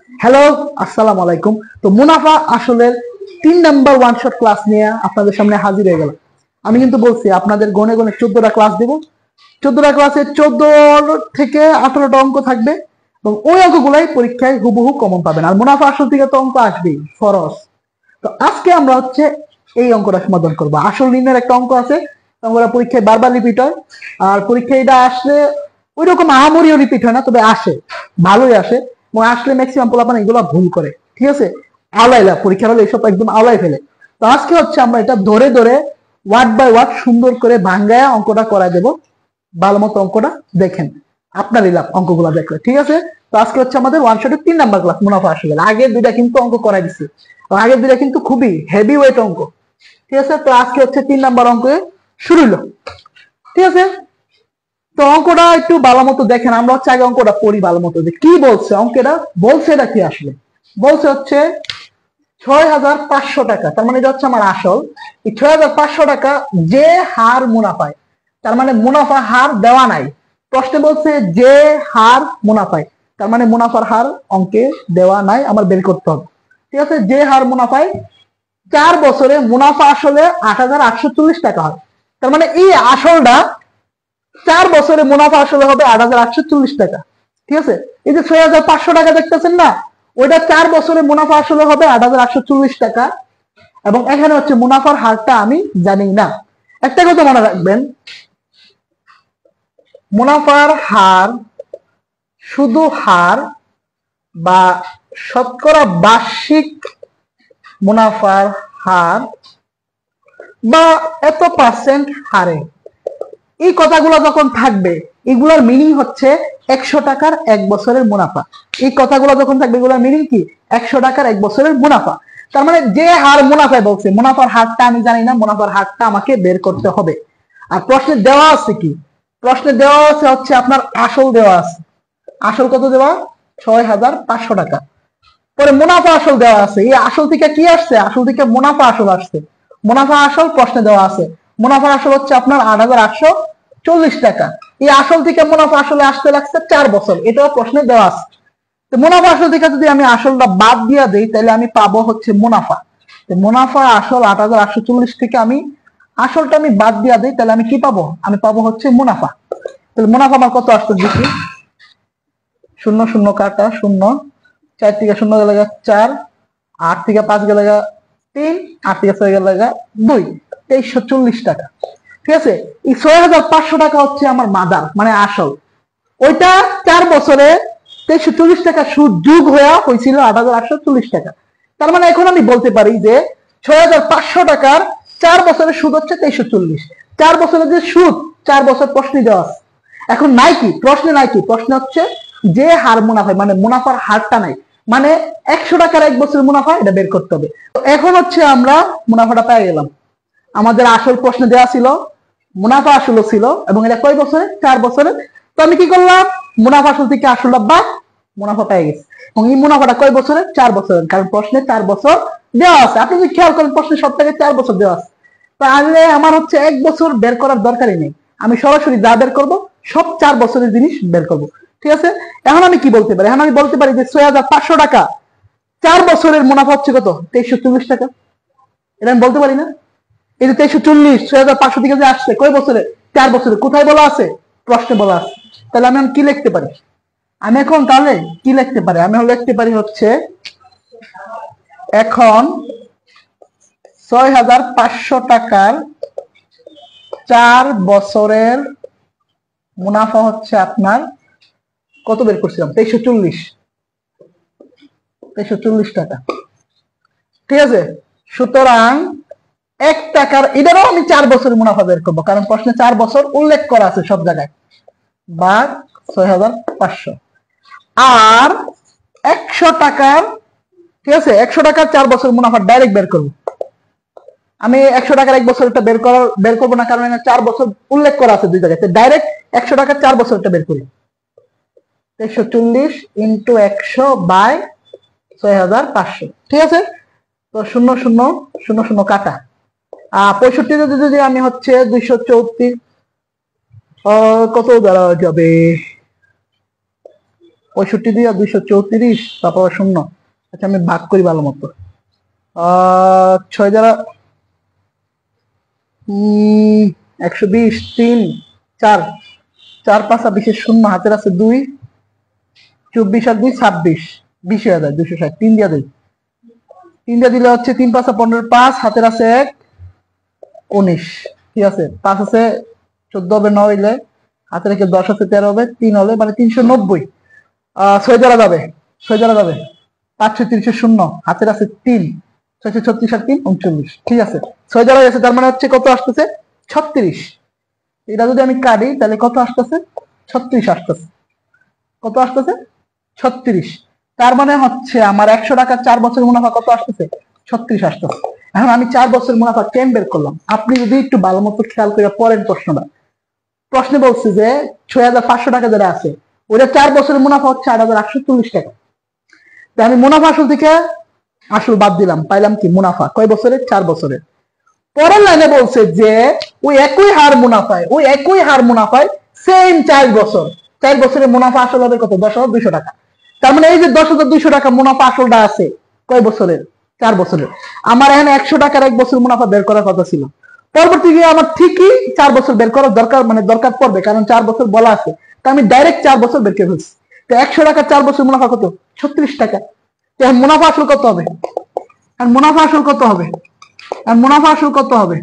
Hello, আসসালামু আলাইকুম। তো মুনাফা আসলে 3 নাম্বার ওয়ান শট ক্লাস নিয়ে আপনাদের সামনে হাজির হয়ে গেলাম। আমি কিন্তু বলছি আপনাদের গনে গনে 14টা ক্লাস দেব। 14টা ক্লাসে 14 থেকে 18টা অঙ্ক থাকবে এবং ওই অঙ্কগুলাই পরীক্ষায় হুবহু কমন পাবেন। আর মুনাফা আসল থেকে তো অঙ্ক আসবেই ফরজ। তো আজকে আমরা হচ্ছে এই অঙ্কটা সমাধান করবো। আসল নির্ণয়ের একটা অঙ্ক আছে, অঙ্কটা পরীক্ষায় বারবার রিপিট হয়। আর পরীক্ষায় এটা আসলে ওই রকম আহামরিও রিপিট হয় না, তবে আসে, ভালোই আসে। এবং আসলে ম্যাক্সিমাম পোলাপান এগুলো ভুল করে, ঠিক আছে, আওলাইলা পরীক্ষার হলে এইসব একদম আওলাই ফেলে। তো আজকে হচ্ছে আমরা এটা ধরে ধরে ওয়ার্ড বাই ওয়ার্ড সুন্দর করে ভাঙ্গায়া অঙ্কটা করাই দেব। ভালো মতো অঙ্কটা দেখেন, আপনারই লাভ অঙ্কগুলো দেখলে, ঠিক আছে। তো আজকে হচ্ছে আমাদের ওয়ান শটের 3 নাম্বার ক্লাস মুনাফা আসলে। আগের দুইটা কিন্তু অঙ্ক করাই দিচ্ছি, আগের দুইটা কিন্তু খুবই হেভি ওয়েট অঙ্ক, ঠিক আছে। তো আজকে হচ্ছে 3 নাম্বার অঙ্ক শুরু হলো, ঠিক আছে। তো অঙ্কটা একটু ভালো মতো দেখেন, আমরা হচ্ছে আগে অঙ্কটা পড়ি ভালো মতো যে কি বলছে অঙ্কেটা। বলছে এটা কি আসলে, বলছে হচ্ছে 6,500 টাকা, তার মানে এটা হচ্ছে আমার আসল। এই 6,500 টাকা যে হার মুনাফায়, তার মানে মুনাফা হার দেওয়া নাই। প্রশ্নে বলছে যে হার মুনাফায়, তার মানে মুনাফার হার অঙ্কে দেওয়া নাই, আমার বের করতে হবে, ঠিক আছে। যে হার মুনাফায় 4 বছরে মুনাফা আসলে 8,840 টাকা হয়। তার মানে এই আসলটা 4 বছরে মুনাফা আসলে হবে 8,840 টাকা, ঠিক আছে। এই যে 6,500 টাকা দেখতেছেন না, ওইটা 4 বছরে মুনাফা আসলে হবে 8,840 টাকা। এবং এখানে হচ্ছে মুনাফার হারটা আমি জানি না। একটা কথা মনে রাখবেন, মুনাফার হার শুধু হার বা শতকরা বার্ষিক মুনাফার হার বা এত পার্সেন্ট হারে, এই কথাগুলো যখন থাকবে, এগুলোর মিনিং হচ্ছে 100 টাকার 1 বছরের মুনাফা। এই কথাগুলো যখন থাকবে, এগুলোর মিনিং কি? 100 টাকার 1 বছরের মুনাফা। তার মানে যে হার মুনাফায় বলছে, মুনাফার হারটা আমি জানি না, মুনাফার হারটা আমাকে বের করতে হবে। আর প্রশ্নে দেওয়া আছে কি? প্রশ্নে দেওয়া আছে হচ্ছে আপনার আসল দেওয়া আছে। আসল কত দেওয়া? 6,500 টাকা। পরে মুনাফা আসল দেওয়া আছে। এই আসল থেকে কি আসছে? আসল থেকে মুনাফা আসল আসছে। মুনাফা আসল প্রশ্নে দেওয়া আছে। মুনাফা আসল হচ্ছে আপনার 8,840 টাকা। এই আসল থেকে মুনাফা আসলে আসতে লাগছে 4 বছর, এটাও প্রশ্নে দেওয়া আছে। তো মুনাফা আসল থেকে যদি আমি আসলটা বাদ দিয়ে দিই, তাহলে আমি পাবো হচ্ছে মুনাফা। মুনাফা আসল 8,840 থেকে আমি আসলটা আমি বাদ দিয়ে দিই, তাহলে আমি কি পাবো? আমি পাবো হচ্ছে মুনাফা। তাহলে মুনাফা আমার কত আসতে দেখি, 0 0 কাটা 0, 4 থেকে 0 গেলে 4, 8 থেকে 5 গেলে 3, 8 থেকে 6 গেলে 2, 2340 টাকা, ঠিক আছে। এই 6,500 টাকা হচ্ছে আমার মাদার, মানে আসল। ওইটা 4 বছরে 2340 টাকা সুদ যোগ হয়ে হয়েছিল 8,840 টাকা। তার মানে এখন আমি বলতে পারি যে 6,500 টাকার 4 বছরের সুদ হচ্ছে 2340। 4 বছরের যে সুদ, 4 বছর প্রশ্নে দেওয়া আছে। এখন নাই কি প্রশ্নে? নাই কি প্রশ্নে হচ্ছে যে হার মুনাফায়, মানে মুনাফার হারটা নাই, মানে 100 টাকার 1 বছরের মুনাফা, এটা বের করতে হবে। তো এখন হচ্ছে আমরা মুনাফাটা পেয়ে গেলাম। আমাদের আসল প্রশ্নে দেওয়া ছিল মুনাফা আসল ছিল, এবং এটা কয় বছরে? 4 বছরে। তো আমি কি করলাম? মুনাফা আসল থেকে আসলটা বাদ, মুনাফা পেয়ে গেছি। এবং এই মুনাফাটা কয় বছরে? 4 বছরের, কারণ প্রশ্নে 4 বছর দেওয়া আছে। আপনি যদি খেয়াল করেন, প্রশ্নে সব থেকে 4 বছর দেওয়া আছে। তাহলে আমার হচ্ছে 1 বছর বের করার দরকারই নেই। আমি সরাসরি যা বের করব, সব 4 বছরের জিনিস বের করব, ঠিক আছে। এখন আমি কি বলতে পারি? এখন আমি বলতে পারি যে 6,500 টাকা 4 বছরের মুনাফা হচ্ছে কত? 2340 টাকা। এটা আমি বলতে পারি না? এই যে 2340, 6,500 থেকে যে আসছে কয় বছরে? 4 বছরে। কোথায় বলা আছে? প্রশ্নে বলা আছে। তাহলে আমি কি লিখতে পারি? আমি এখন তাহলে কি লিখতে পারি? আমি লিখতে পারি হচ্ছে, এখন 6,500 টাকার 4 বছরের মুনাফা হচ্ছে আপনার কত বের করছিলাম? 2340 টাকা, ঠিক আছে। সুতরাং 1 টাকার, এটারও আমি 4 বছরের মুনাফা বের করবো, কারণ প্রশ্নে 4 বছর উল্লেখ করা আছে সব জায়গায়, বা 6,500। আর 100 টাকার, ঠিক আছে, 100 টাকার 4 বছর মুনাফা ডাইরেক্ট বের করবো। আমি 100 টাকার 1 বছরটা বের করবো না, কারণ 4 বছর উল্লেখ করা আছে দুই জায়গায়। ডাইরেক্ট 100 টাকার 4 বছরটা বের করি। 2340 ইন্টু 100 বাই 6,500, ঠিক আছে। তো 0 0 0 0 কাটা। 65 যদি আমি হচ্ছে 234, কত দ্বারা যাবে? 65 দিয়ে 234, তারপর শূন্য। আচ্ছা আমি ভাগ করি ভালো মতো। 6 দ্বারা 120, 3, 4, 4 5 20 শূন্য, হাতের আছে 2, 24 আর 2 26, 20 হয়ে যায় 260। 3 দিয়ে দেই, 3 দিয়ে দিলে হচ্ছে 3 5 15, 5 হাতের আছে 1, 19। ঠিক আছে, 5 আছে 14 হবে, 9 হইলে হাতে রেখে 10 আছে 13 হবে, 3 হলে মানে 390। 6 দ্বারা যাবে, 6 দ্বারা যাবে 5 36 শূন্য, হাতের আছে 3, 636 আর 3 39। ঠিক আছে, 6 দ্বারা গেছে, তার মানে হচ্ছে কত আসতেছে 36। এটা যদি আমি কাটি তাহলে কত আসতেছে 36 আসতেছে। কত আসতেছে 36। তার মানে হচ্ছে আমার 100 টাকার 4 বছরের মুনাফা কত আসতেছে 36 আসতেছে। এখন আমি 4 বছরের মুনাফা কেন বের করলাম, আপনি যদি একটু ভালো মতো খেয়াল করে পড়েন প্রশ্নটা। প্রশ্নে বলছে যে 6500 টাকা যেটা আছে ওটা 4 বছরের মুনাফা হচ্ছে 8840 টাকা। আমি মুনাফা আসল থেকে আসল বাদ দিলাম, পাইলাম কি মুনাফা কয় বছরের 4 বছরের। পরের লাইনে বলছে যে ওই একই হার মুনাফায় সেম 4 বছর, 4 বছরের মুনাফা আসল হবে কত 10,200 টাকা। তার মানে এই যে 10,200 টাকা মুনাফা আসলটা আছে কয় বছরের 4 বছরের। আমার এখানে 100 টাকার 1 বছর মুনাফা বের করার কথা ছিল, পরবর্তী গিয়ে আমার ঠিকই 4 বছর বের করার দরকার, মানে দরকার পড়বে, কারণ 4 বছর বলা আছে। তা আমি ডাইরেক্ট 4 বছর বের করে ফেলছি। তো 100 টাকার 4 বছর মুনাফা কত 36 টাকা। এখন মুনাফা আসল কত হবে, আর মুনাফা আসল কত হবে, আর মুনাফা আসল কত হবে।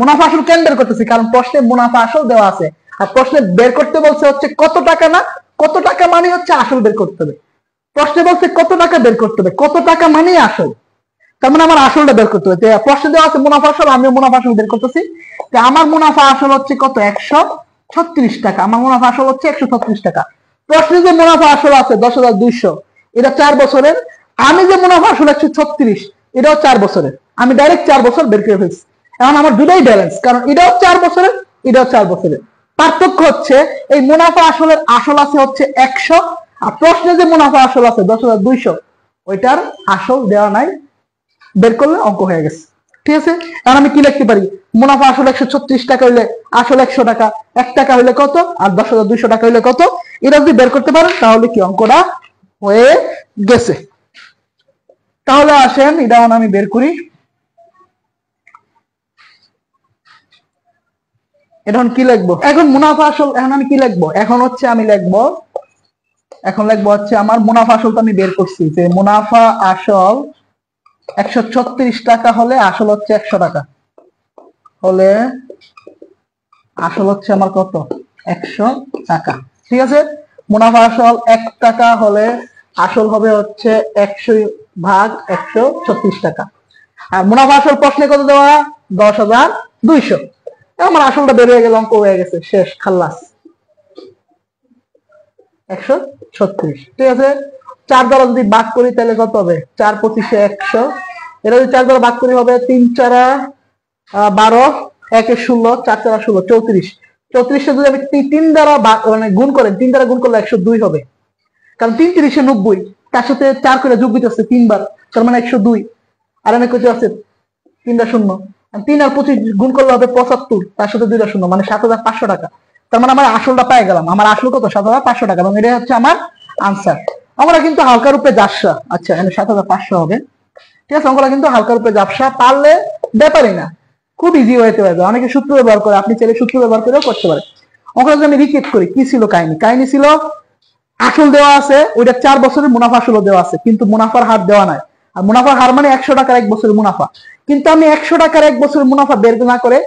মুনাফা আসল কেন বের করতেছি, কারণ প্রশ্নে মুনাফা আসল দেওয়া আছে, আর প্রশ্নে বের করতে বলছে হচ্ছে কত টাকা, না কত টাকা মানে হচ্ছে আসল বের করতে হবে। প্রশ্নে বলছে কত টাকা বের করতে হবে, কত টাকা মানে আসল, তার মানে আমার আসলটা বের করতে হবে। প্রশ্নে দেওয়া আছে মুনাফা আসল, আমিও মুনাফা আসল বের করতেছি। আমার মুনাফা আসল হচ্ছে কত 136 টাকা, আমার মুনাফা আসল হচ্ছে 136 টাকা। প্রশ্নে যে মুনাফা আসল আছে 10,200, এটা 4 বছরের। আমি যে মুনাফা আসল 136, এটাও 4 বছরের। আমি ডাইরেক্ট 4 বছর বের করে ফেলছি। এখন আমার দুটাই ব্যালেন্স, কারণ এটাও 4 বছরের, এটাও 4 বছরের। পার্থক্য হচ্ছে এই মুনাফা আসলের আসল আছে হচ্ছে 100, আর প্রশ্নে যে মুনাফা আসল আছে 10,200, ওইটার আসল দেওয়া নাই, বের করলে অঙ্ক হয়ে গেছে। ঠিক আছে, এখন আমি কি লিখতে পারি, মুনাফা আসল 136 টাকা হইলে আসল 100 টাকা, 1 টাকা হইলে কত, আর 10,200 টাকা হইলে কত। এটা যদি বের করতে পারেন তাহলে কি অঙ্কটা হয়ে গেছে। তাহলে আসেন এটা আমি বের করি। এখন কি লিখবো, এখন মুনাফা আসল, এখন আমি কি লিখবো, এখন হচ্ছে আমি লিখবো, এখন লিখবো হচ্ছে আমার মুনাফা আসল তো আমি বের করছি, যে মুনাফা আসল 136 টাকা হলে আসল হচ্ছে 100 টাকা হলে আসল হচ্ছে আমার কত 100 টাকা। ঠিক আছে, মুনাফা আসল 1 টাকা হলে আসল হবে হচ্ছে 100 ভাগ 136 টাকা। আর মুনাফা আসল প্রশ্নে কত দেওয়া 10,200। আমার আসলটা বের হয়ে গেল, অঙ্ক হয়ে গেছে, শেষ, খাল্লাস। 136। ঠিক আছে, 4 দ্বারা যদি ভাগ করি তাহলে কত হবে 4 25 100। এটা যদি 4 দ্বারা ভাগ করি হবে 3 4 12, 1 16, 4 4 16, 34। 34 যদি আমি 3 দ্বারা মানে গুণ করেন, 3 দ্বারা গুণ করলে 102 হবে, কারণ 3 30 90, তার সাথে 4 করে যোগ দিতেছে 3 বার, তার মানে 102। আর আমি কত আছে 3টা শূন্য, 3 আর 25 গুণ করলে হবে 75, তার সাথে 2টা শূন্য, মানে 7,500 টাকা। তার মানে আমার আসলটা পাই গেলাম, আমার আসল কত 7,500 টাকা, এবং এটা হচ্ছে আমার আনসার। আমরা কিন্তু হালকা রূপে যাবসা, আচ্ছা এখানে 7,500 হবে। ঠিক আছে, অঙ্কটা কিন্তু হালকা রূপে যাবসা, পারলে ব্যাপারই না, খুব ইজি হইতে পারবে। অনেকে সূত্র ব্যবহার করে, আপনি চাইলে সূত্র ব্যবহার করেও করতে পারেন। অঙ্কটা যদি আমি রিপিট করি, কি ছিল কাহিনী, কাহিনী ছিল আসল দেওয়া আছে, ওইটা 4 বছরের মুনাফা আসল দেওয়া আছে, কিন্তু মুনাফার হার দেওয়া নাই। আর মুনাফার হার মানে 100 টাকার 1 বছরের মুনাফা, কিন্তু আমি 100 টাকার 1 বছরের মুনাফা বের না করে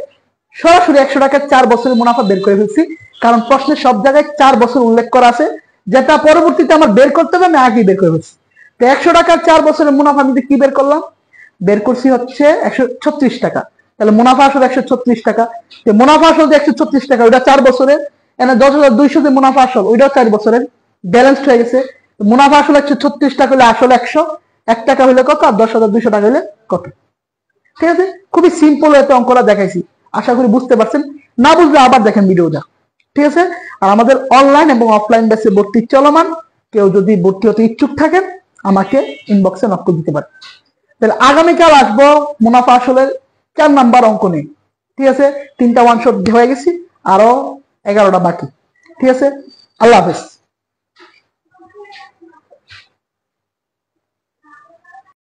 সরাসরি 100 টাকার 4 বছরের মুনাফা বের করে ফেলছি, কারণ প্রশ্নের সব জায়গায় 4 বছর উল্লেখ করা আছে, যেটা পরবর্তীতে আমার বের করতে হবে, আমি আগেই বের করে ফেলছি। তো 100 টাকার 4 বছরের মুনাফা আমি কি বের করলাম, বের করছি হচ্ছে 136 টাকা। তাহলে মুনাফা আসল 136 টাকা, মুনাফা আসল যে 136 টাকা ওইটা 4 বছরের, এখানে 10,200 যে মুনাফা আসল ওইটাও 4 বছরের, ব্যালেন্স হয়ে গেছে। মুনাফা আসল 136 টাকা হলে আসল 100, 1 টাকা হলে কত, আর 10,200 টাকা হলে কত। ঠিক আছে, খুবই সিম্পল একটা অঙ্কটা দেখাইছি, আশা করি বুঝতে পারছেন। না বুঝলে আবার দেখেন ভিডিওটা। ঠিক আছে, আর আমাদের অনলাইন এবং অফলাইন ব্যাচে ভর্তি চলমান, কেউ যদি ভর্তি হতে ইচ্ছুক থাকেন আমাকে ইনবক্সে নক করে দিতে পারেন। তাহলে আগামীকাল আসবো মুনাফা আসলের 4 নাম্বার অঙ্ক নিয়ে। ঠিক আছে, 3টা ওয়ান শট হয়ে গেছি, আরো 11টা বাকি। ঠিক আছে, আল্লাহ হাফেজ।